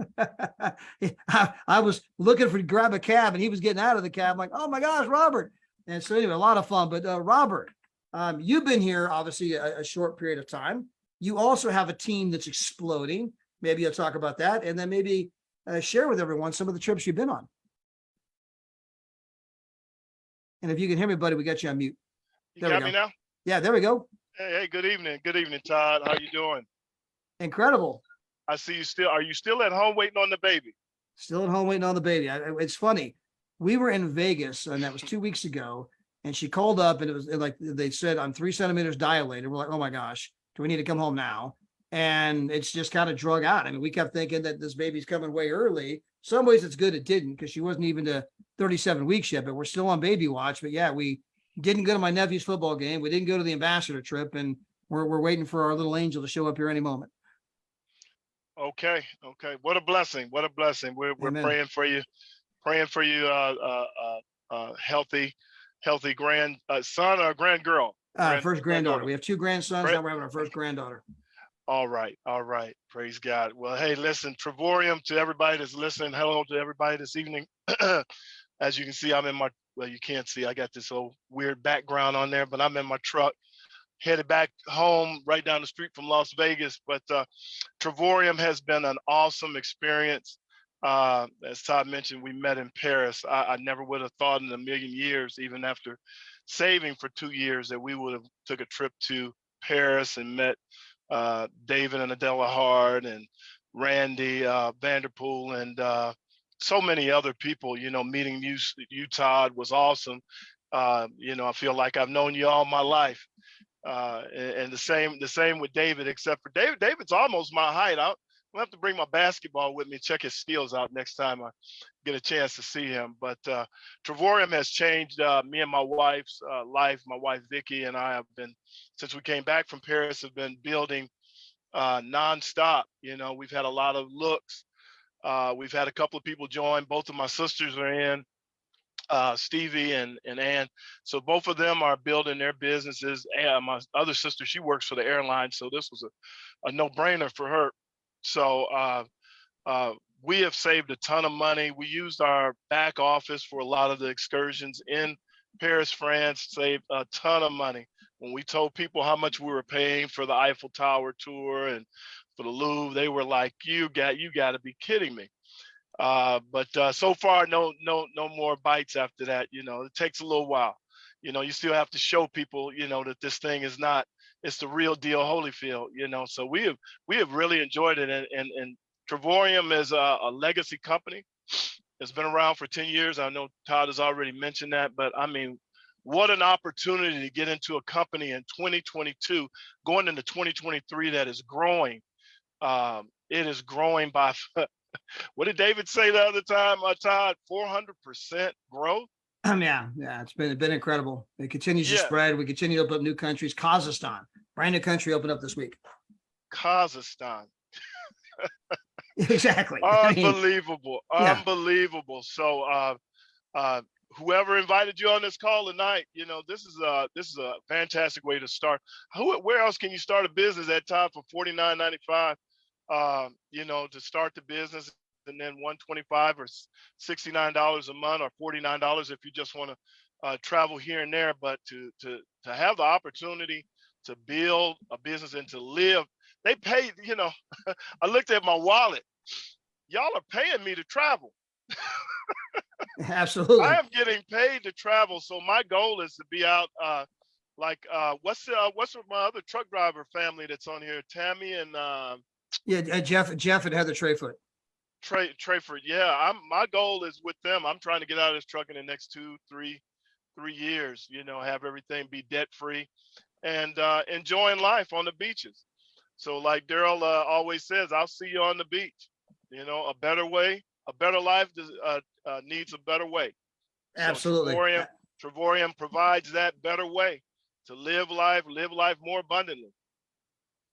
Speaker 1: I was looking to grab a cab and he was getting out of the cab. I'm like, oh my gosh, Robert. And so anyway, a lot of fun. But Robert, you've been here obviously a short period of time. You also have a team that's exploding. Maybe you'll talk about that and then maybe share with everyone some of the trips you've been on. And if you can hear me, buddy, we got you on mute.
Speaker 3: You got me now?
Speaker 1: Yeah, there we go.
Speaker 3: Hey, good evening. Good evening, Todd. How you doing?
Speaker 1: Incredible.
Speaker 3: I see you still. Are you still at home waiting on the baby?
Speaker 1: Still at home waiting on the baby. It's funny. We were in Vegas, and that was 2 weeks ago. And she called up, and it was like they said, "I'm 3 centimeters dilated." We're like, "Oh my gosh, do we need to come home now?" And it's just kind of drug out. I mean, we kept thinking that this baby's coming way early. Some ways it's good it didn't, because she wasn't even to 37 weeks yet. But we're still on baby watch. But yeah, we didn't go to my nephew's football game. We didn't go to the ambassador trip, and we're waiting for our little angel to show up here any moment.
Speaker 3: Okay, okay. What a blessing. What a blessing. We're
Speaker 1: Amen.
Speaker 3: praying for you. Praying for you. Healthy grand son or grand girl.
Speaker 1: First granddaughter. We have two grandsons.
Speaker 3: Grand-
Speaker 1: Now we're having our first granddaughter.
Speaker 3: All right, all right. Praise God. Well, hey, listen, Trevorium, to everybody that's listening. Hello to everybody this evening. As you can see, I'm in my, well, you can't see, I got this old weird background on there, but I'm in my truck, headed back home right down the street from Las Vegas. But Trevorium has been an awesome experience. As Todd mentioned, we met in Paris. I never would have thought in a million years, even after saving for 2 years, that we would have took a trip to Paris and met David and Adela Hard and Randy Vanderpool and so many other people. You know, meeting you Todd, was awesome. You know, I feel like I've known you all my life. And the same with David, except for David. David's almost my height. I'll have to bring my basketball with me, check his skills out next time I get a chance to see him. But Trevorium has changed me and my wife's life. My wife Vicky and I have been, since we came back from Paris, have been building nonstop. You know, we've had a lot of looks. We've had a couple of people join. Both of my sisters are in. Stevie and Ann. So both of them are building their businesses. And my other sister, she works for the airline. So this was a no-brainer for her. So we have saved a ton of money. We used our back office for a lot of the excursions in Paris, France, saved a ton of money. When we told people how much we were paying for the Eiffel Tower tour and for the Louvre, they were like, you got to be kidding me. But so far, no more bites after that. You know, it takes a little while. You know, you still have to show people, you know, that this thing is not, it's the real deal Holyfield, you know. So we have really enjoyed it. And Trevorium is a legacy company. It's been around for 10 years. I know Todd has already mentioned that, but I mean, what an opportunity to get into a company in 2022, going into 2023 that is growing. It is growing by, what did David say the other time, Todd? 400% growth?
Speaker 1: Yeah, it's been incredible. It continues to
Speaker 3: Yeah.
Speaker 1: spread. We continue to open up new countries. Kazakhstan, brand new country, opened up this week.
Speaker 3: Kazakhstan.
Speaker 1: Exactly. I mean,
Speaker 3: Unbelievable.
Speaker 1: yeah.
Speaker 3: Unbelievable. So whoever invited you on this call tonight, you know, this is a fantastic way to start. Where else can you start a business at time for $49.95? You know, to start the business, and then $125 or $69 a month, or $49 if you just want to travel here and there. But to have the opportunity to build a business and to live, they pay. You know, I looked at my wallet. Y'all are paying me to travel.
Speaker 1: Absolutely.
Speaker 3: I am getting paid to travel. So my goal is to be out. What's with my other truck driver family that's on here? Tammy and
Speaker 1: Jeff and Heather Trayfoot.
Speaker 3: Trayford. Yeah, my goal is with them. I'm trying to get out of this truck in the next 2-3 years. You know, have everything be debt free, and enjoying life on the beaches. So, like Daryl always says, I'll see you on the beach. You know, a better way, a better life needs a better way.
Speaker 1: Absolutely.
Speaker 3: So Trevorium provides that better way to live life more abundantly.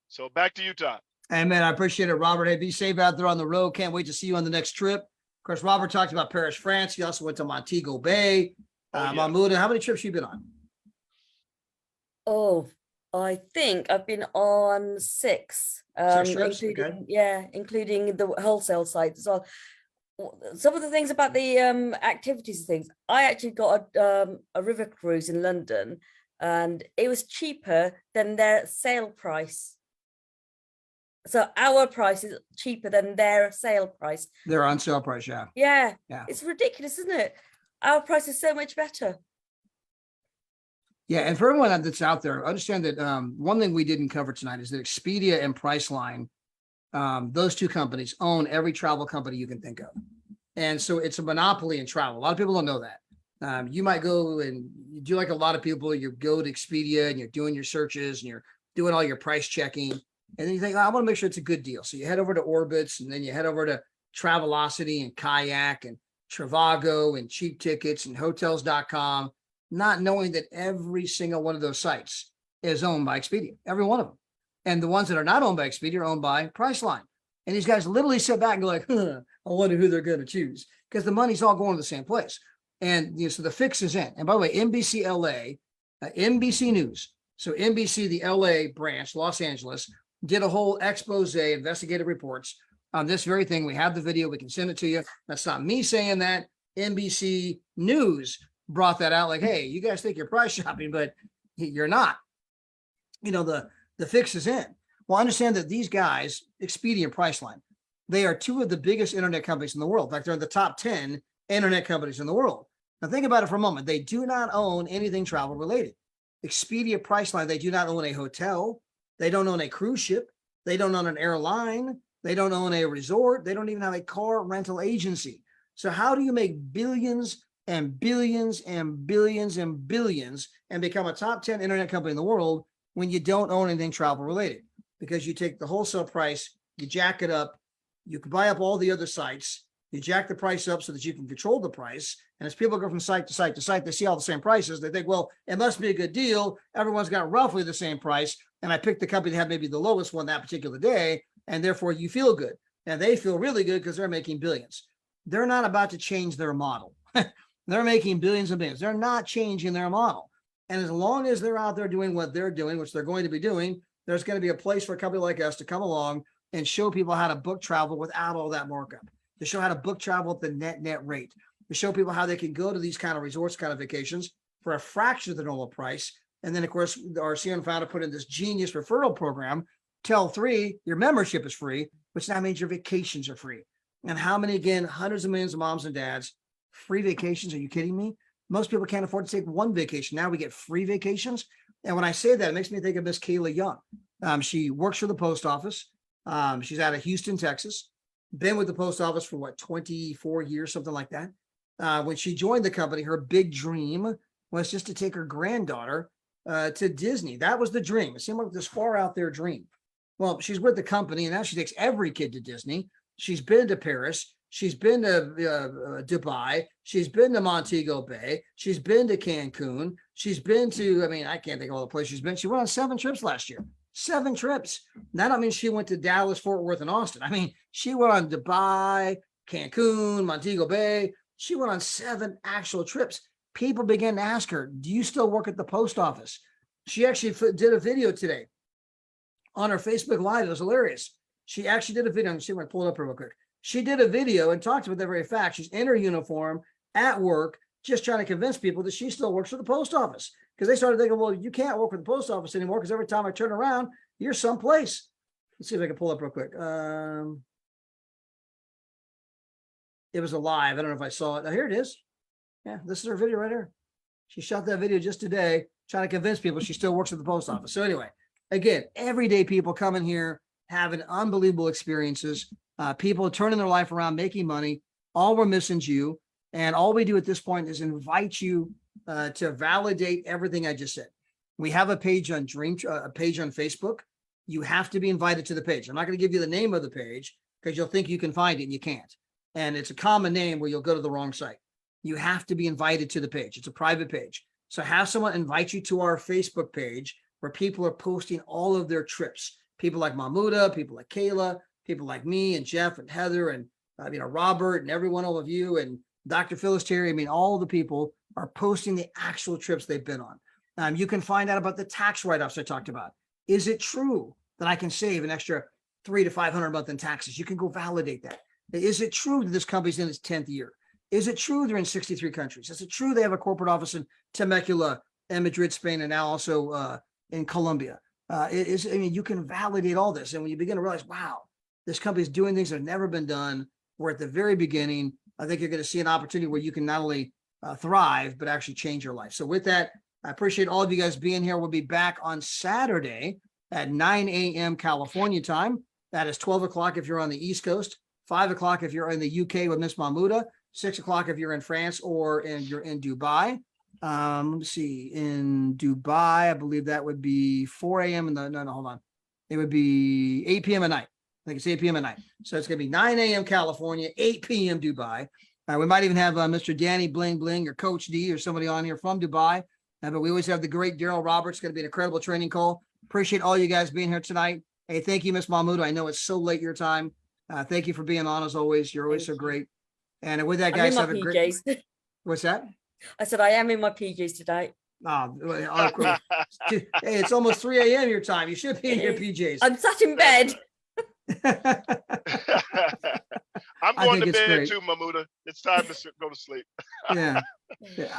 Speaker 3: So back to you, Todd.
Speaker 1: Hey, man, I appreciate it, Robert. Hey, be safe out there on the road. Can't wait to see you on the next trip. Of course, Robert talked about Paris, France. He also went to Montego Bay.
Speaker 3: Oh, yeah.
Speaker 1: Mahmoud, how many trips you been on?
Speaker 2: Oh, I think I've been on 6,
Speaker 1: 6 trips?
Speaker 2: including
Speaker 1: Okay.
Speaker 2: including the wholesale site as well. Some of the things about the activities and things, I actually got a river cruise in London, and it was cheaper than their sale price. So our price is cheaper than their sale price.
Speaker 1: They're on sale price, yeah.
Speaker 2: Yeah.
Speaker 1: Yeah.
Speaker 2: It's ridiculous, isn't it? Our price is so much better.
Speaker 1: Yeah, and for everyone that's out there, understand that one thing we didn't cover tonight is that Expedia and Priceline, those two companies own every travel company you can think of. And so it's a monopoly in travel. A lot of people don't know that. You might go and you do like a lot of people, you go to Expedia and you're doing your searches and you're doing all your price checking. And then you think, oh, I want to make sure it's a good deal. So you head over to Orbitz and then you head over to Travelocity and Kayak and Trivago and Cheap Tickets and Hotels.com, not knowing that every single one of those sites is owned by Expedia, every one of them. And the ones that are not owned by Expedia are owned by Priceline. And these guys literally sit back and go like, I wonder who they're going to choose, because the money's all going to the same place. And so the fix is in. And by the way, NBC LA, NBC News, so NBC, the LA branch, Los Angeles, did a whole expose, investigative reports on this very thing. We have the video. We can send it to you. That's not me saying that. NBC News brought that out like, hey, you guys think you're price shopping, but you're not. The fix is in. Well, understand that these guys, Expedia and Priceline, they are two of the biggest internet companies in the world. In fact, they're in the top 10 internet companies in the world. Now think about it for a moment. They do not own anything travel related. Expedia, Priceline, they do not own a hotel. They don't own a cruise ship. They don't own an airline. They don't own a resort. They don't even have a car rental agency. So how do you make billions and billions and billions and billions and become a top 10 internet company in the world when you don't own anything travel related? Because you take the wholesale price, you jack it up, you can buy up all the other sites, you jack the price up so that you can control the price. And as people go from site to site to site, they see all the same prices. They think, well, it must be a good deal. Everyone's got roughly the same price. And I picked the company that had maybe the lowest one that particular day. And therefore you feel good. And they feel really good because they're making billions. They're not about to change their model. They're making billions and billions. They're not changing their model. And as long as they're out there doing what they're doing, which they're going to be doing, there's going to be a place for a company like us to come along and show people how to book travel without all that markup, to show how to book travel at the net rate, to show people how they can go to these kind of resorts, kind of vacations for a fraction of the normal price. And then, of course, our CN founder put in this genius referral program. Tell 3, your membership is free, which now means your vacations are free. And how many, again, hundreds of millions of moms and dads, free vacations? Are you kidding me? Most people can't afford to take one vacation. Now we get free vacations. And when I say that, it makes me think of Miss Kayla Young. She works for the post office. She's out of Houston, Texas. Been with the post office for 24 years, something like that. When she joined the company, her big dream was just to take her granddaughter to Disney. That was the dream. It seemed like this far out there dream. Well, she's with the company, and now she takes every kid to Disney. She's been to Paris. She's been to Dubai. She's been to Montego Bay. She's been to Cancun. She's been to, I can't think of all the places she's been. She went on 7 trips last year. 7 trips. That don't mean she went to Dallas, Fort Worth, and Austin. She went on Dubai, Cancun, Montego Bay. She went on 7 actual trips. People began to ask her, do you still work at the post office? She actually did a video today on her Facebook Live. It was hilarious. She actually did a video. I'm going to pull it up real quick. She did a video and talked about that very fact. She's in her uniform at work, just trying to convince people that she still works for the post office. Because they started thinking, well, you can't work for the post office anymore because every time I turn around, you're someplace. Let's see if I can pull up real quick. It was a live. I don't know if I saw it. Oh, here it is. Yeah, this is her video right here. She shot that video just today, trying to convince people she still works at the post office. So anyway, again, everyday people come in here, having unbelievable experiences. People turning their life around, making money. All we're missing is you. And all we do at this point is invite you to validate everything I just said. We have a page on a page on Facebook. You have to be invited to the page. I'm not going to give you the name of the page because you'll think you can find it and you can't. And it's a common name where you'll go to the wrong site. You have to be invited to the page. It's a private page. So have someone invite you to our Facebook page where people are posting all of their trips. People like Mahmuda, people like Kayla, people like me and Jeff and Heather and Robert and every one of you and Dr. Phyllis Terry. All the people are posting the actual trips they've been on. You can find out about the tax write-offs I talked about. Is it true that I can save an extra $300 to $500 a month in taxes? You can go validate that. Is it true that this company's in its 10th year? Is it true they're in 63 countries? Is it true they have a corporate office in Temecula and Madrid, Spain, and now also in Colombia? You can validate all this. And when you begin to realize, wow, this company's doing things that have never been done. We're at the very beginning. I think you're going to see an opportunity where you can not only thrive, but actually change your life. So with that, I appreciate all of you guys being here. We'll be back on Saturday at 9 a.m. California time. That is 12 o'clock if you're on the East Coast, 5 o'clock if you're in the UK with Miss Mahmouda, 6 o'clock if you're in France or you're in Dubai. Let me see. In Dubai, I believe that would be 4 a.m. Hold on. It would be 8 p.m. at night. I think it's 8 p.m. at night. So it's going to be 9 a.m. California, 8 p.m. Dubai. We might even have Mr. Danny Bling Bling or Coach D or somebody on here from Dubai. But we always have the great Daryl Roberts. Going to be an incredible training call. Appreciate all you guys being here tonight. Hey, thank you, Miss Mahmouda. I know it's so late your time. Thank you for being on as always. You're always so great. And with that, guys, have a great. What's that?
Speaker 2: I said I am in my PJs today.
Speaker 1: Oh, hey, it's almost 3 a.m. your time. You should be in your PJs.
Speaker 2: I'm sat in bed.
Speaker 3: I'm going to bed too, Mahmouda. It's time to go to sleep.
Speaker 1: Yeah,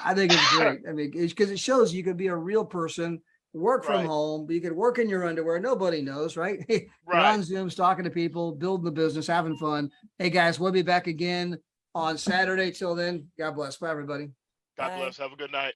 Speaker 1: I think it's great. I mean, because it shows you can be a real person, work from home, but you can work in your underwear. Nobody knows, right? You're on Zooms, talking to people, building the business, having fun. Hey, guys, we'll be back again on Saturday. Till then, God bless. Bye, everybody.
Speaker 3: God bless. Have a good night.